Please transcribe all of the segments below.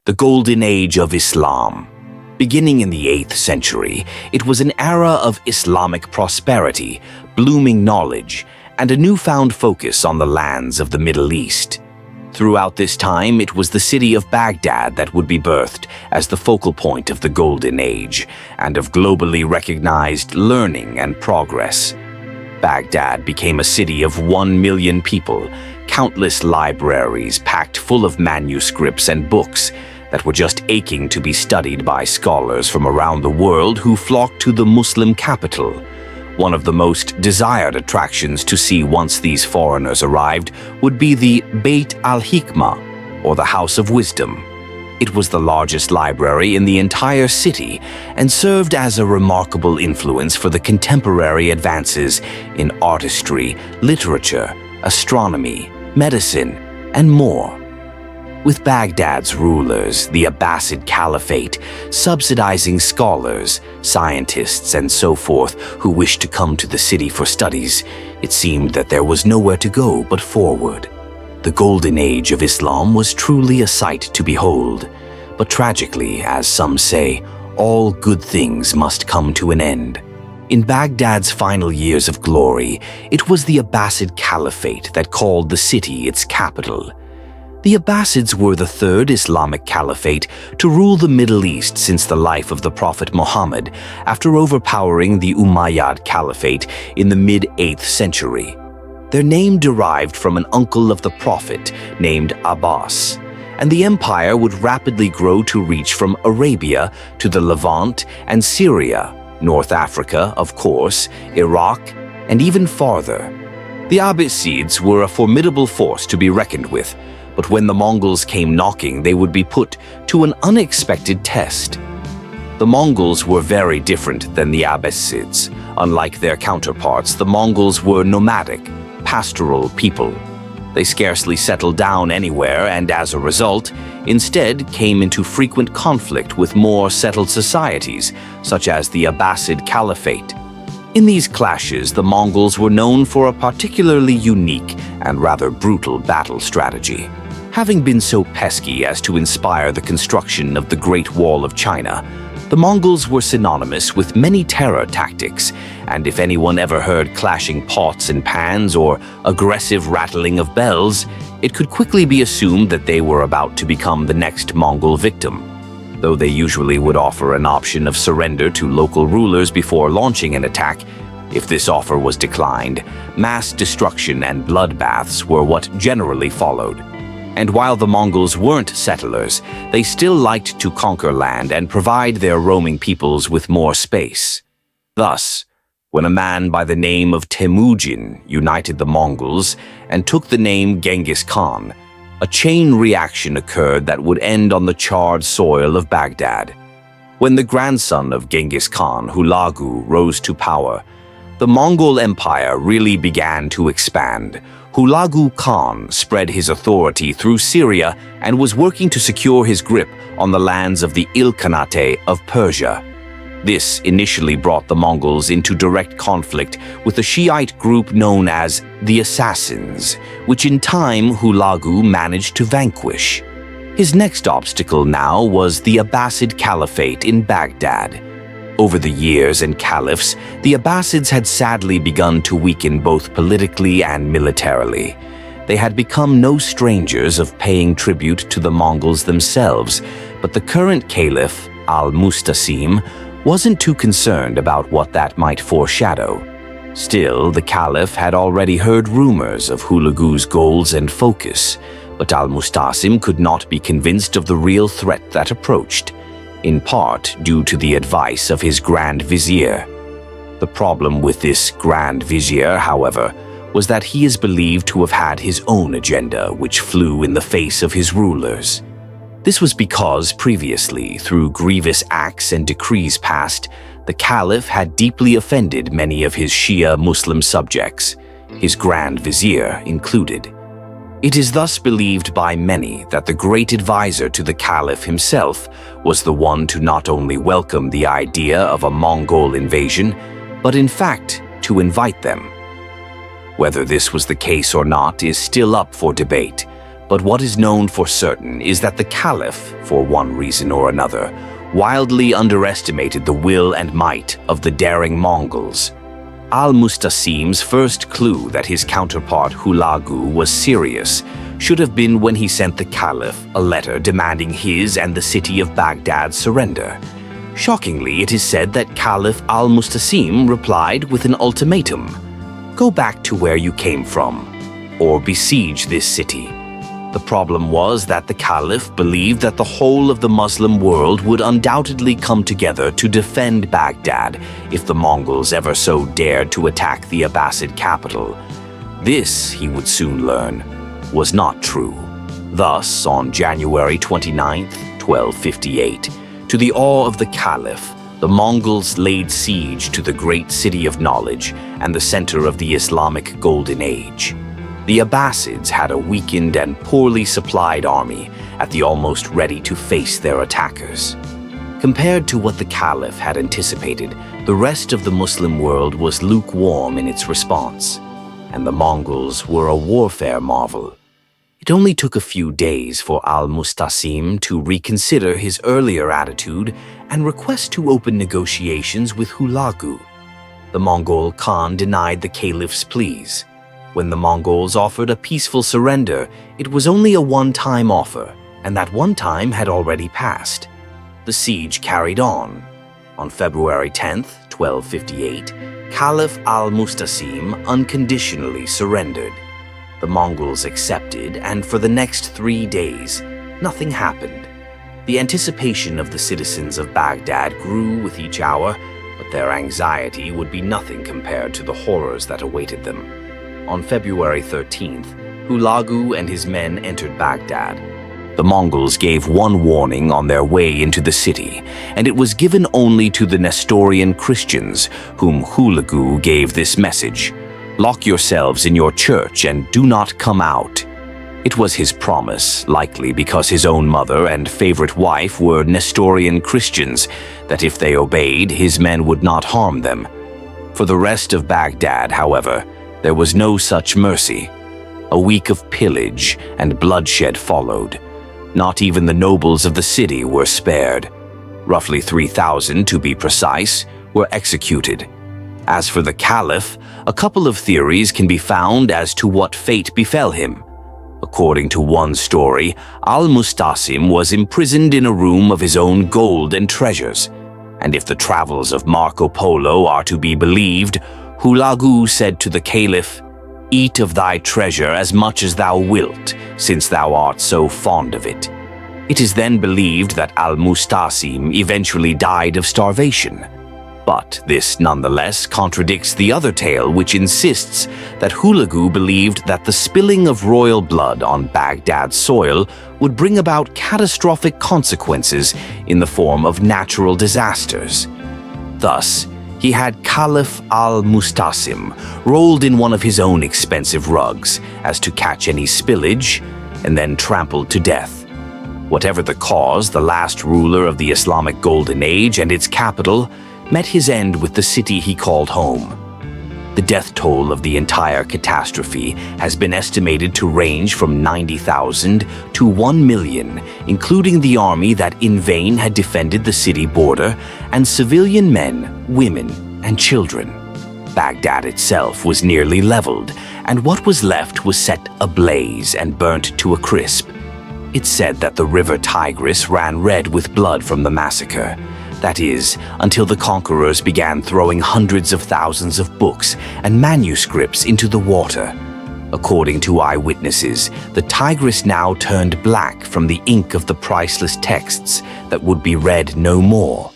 The Golden Age of Islam. Beginning in the 8th century, it was an era of Islamic prosperity, blooming knowledge, and a newfound focus on the lands of the Middle East. Throughout this time, it was the city of Baghdad that would be birthed as the focal point of the Golden Age and of globally recognized learning and progress. Baghdad became a city of 1 million people, countless libraries packed full of manuscripts and books that were just aching to be studied by scholars from around the world who flocked to the Muslim capital. One of the most desired attractions to see once these foreigners arrived would be the Beit al-Hikmah, or the House of Wisdom. It was the largest library in the entire city and served as a remarkable influence for the contemporary advances in artistry, literature, astronomy, medicine, and more. With Baghdad's rulers, the Abbasid Caliphate, subsidizing scholars, scientists, and so forth who wished to come to the city for studies, it seemed that there was nowhere to go but forward. The Golden Age of Islam was truly a sight to behold, but tragically, as some say, all good things must come to an end. In Baghdad's final years of glory, it was the Abbasid Caliphate that called the city its capital. The Abbasids were the third Islamic Caliphate to rule the Middle East since the life of the Prophet Muhammad, after overpowering the Umayyad Caliphate in the mid-8th century. Their name derived from an uncle of the Prophet named Abbas, and the empire would rapidly grow to reach from Arabia to the Levant and Syria, North Africa, of course, Iraq, and even farther. The Abbasids were a formidable force to be reckoned with, but when the Mongols came knocking, they would be put to an unexpected test. The Mongols were very different than the Abbasids. Unlike their counterparts, the Mongols were nomadic, pastoral people. They scarcely settled down anywhere and, as a result, instead came into frequent conflict with more settled societies, such as the Abbasid Caliphate. In these clashes, the Mongols were known for a particularly unique and rather brutal battle strategy. Having been so pesky as to inspire the construction of the Great Wall of China, the Mongols were synonymous with many terror tactics, and if anyone ever heard clashing pots and pans or aggressive rattling of bells, it could quickly be assumed that they were about to become the next Mongol victim. Though they usually would offer an option of surrender to local rulers before launching an attack, if this offer was declined, mass destruction and bloodbaths were what generally followed. And while the Mongols weren't settlers, they still liked to conquer land and provide their roaming peoples with more space. Thus, when a man by the name of Temujin united the Mongols and took the name Genghis Khan, a chain reaction occurred that would end on the charred soil of Baghdad. When the grandson of Genghis Khan, Hulagu, rose to power, the Mongol Empire really began to expand. Hulagu Khan spread his authority through Syria and was working to secure his grip on the lands of the Ilkhanate of Persia. This initially brought the Mongols into direct conflict with a Shiite group known as the Assassins, which in time Hulagu managed to vanquish. His next obstacle now was the Abbasid Caliphate in Baghdad. Over the years and caliphs, the Abbasids had sadly begun to weaken both politically and militarily. They had become no strangers of paying tribute to the Mongols themselves, but the current caliph, al-Mustasim, wasn't too concerned about what that might foreshadow. Still, the caliph had already heard rumors of Hulagu's goals and focus, but al-Mustasim could not be convinced of the real threat that approached, in part due to the advice of his Grand Vizier. The problem with this Grand Vizier, however, was that he is believed to have had his own agenda which flew in the face of his rulers. This was because previously, through grievous acts and decrees passed, the Caliph had deeply offended many of his Shia Muslim subjects, his Grand Vizier included. It is thus believed by many that the great advisor to the Caliph himself was the one to not only welcome the idea of a Mongol invasion, but in fact to invite them. Whether this was the case or not is still up for debate, But what is known for certain is that the Caliph, for one reason or another, wildly underestimated the will and might of the daring Mongols. Al-Mustasim's first clue that his counterpart Hulagu was serious should have been when he sent the Caliph a letter demanding his and the city of Baghdad's surrender. Shockingly, it is said that Caliph Al-Mustasim replied with an ultimatum: "Go back to where you came from, or besiege this city." The problem was that the Caliph believed that the whole of the Muslim world would undoubtedly come together to defend Baghdad if the Mongols ever so dared to attack the Abbasid capital. This, he would soon learn, was not true. Thus, on January 29, 1258, to the awe of the Caliph, the Mongols laid siege to the great city of knowledge and the center of the Islamic Golden Age. The Abbasids had a weakened and poorly supplied army at the almost ready to face their attackers. Compared to what the Caliph had anticipated, the rest of the Muslim world was lukewarm in its response, and the Mongols were a warfare marvel. It only took a few days for Al-Mustasim to reconsider his earlier attitude and request to open negotiations with Hulagu. The Mongol Khan denied the Caliph's pleas. When the Mongols offered a peaceful surrender, it was only a one-time offer, and that one time had already passed. The siege carried on. On February 10, 1258, Caliph Al-Mustasim unconditionally surrendered. The Mongols accepted, and for the next 3 days, nothing happened. The anticipation of the citizens of Baghdad grew with each hour, but their anxiety would be nothing compared to the horrors that awaited them. On February 13th, Hulagu and his men entered Baghdad. The Mongols gave one warning on their way into the city, and it was given only to the Nestorian Christians, whom Hulagu gave this message: "Lock yourselves in your church and do not come out." It was his promise, likely because his own mother and favorite wife were Nestorian Christians, that if they obeyed, his men would not harm them. For the rest of Baghdad, however, there was no such mercy. A week of pillage and bloodshed followed. Not even the nobles of the city were spared. Roughly 3,000, to be precise, were executed. As for the Caliph, a couple of theories can be found as to what fate befell him. According to one story, Al-Mustasim was imprisoned in a room of his own gold and treasures. And if the travels of Marco Polo are to be believed, Hulagu said to the Caliph, "Eat of thy treasure as much as thou wilt, since thou art so fond of it." It is then believed that Al-Mustasim eventually died of starvation. But this nonetheless contradicts the other tale, which insists that Hulagu believed that the spilling of royal blood on Baghdad's soil would bring about catastrophic consequences in the form of natural disasters. Thus, he had Caliph Al-Mustasim rolled in one of his own expensive rugs as to catch any spillage, and then trampled to death. Whatever the cause, the last ruler of the Islamic Golden Age and its capital met his end with the city he called home. The death toll of the entire catastrophe has been estimated to range from 90,000 to 1 million, including the army that in vain had defended the city border, and civilian men, women, and children. Baghdad itself was nearly leveled, and what was left was set ablaze and burnt to a crisp. It's said that the river Tigris ran red with blood from the massacre. That is, until the conquerors began throwing hundreds of thousands of books and manuscripts into the water. According to eyewitnesses, the Tigris now turned black from the ink of the priceless texts that would be read no more.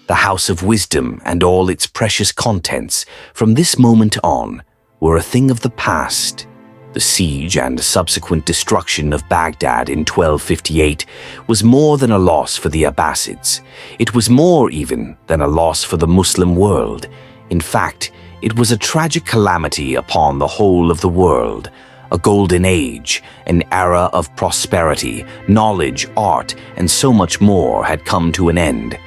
The House of Wisdom and all its precious contents, from this moment on, were a thing of the past. The siege and subsequent destruction of Baghdad in 1258 was more than a loss for the Abbasids. It was more even than a loss for the Muslim world. In fact, it was a tragic calamity upon the whole of the world. A golden age, an era of prosperity, knowledge, art, and so much more had come to an end.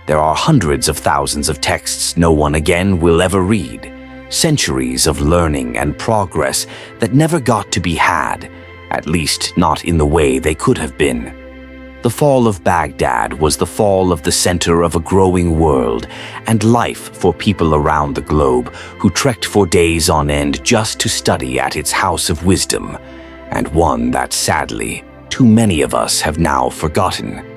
There are hundreds of thousands of texts no one again will ever read. Centuries of learning and progress that never got to be had, at least not in the way they could have been. The fall of Baghdad was the fall of the center of a growing world and life for people around the globe who trekked for days on end just to study at its house of wisdom, and one that sadly, too many of us have now forgotten.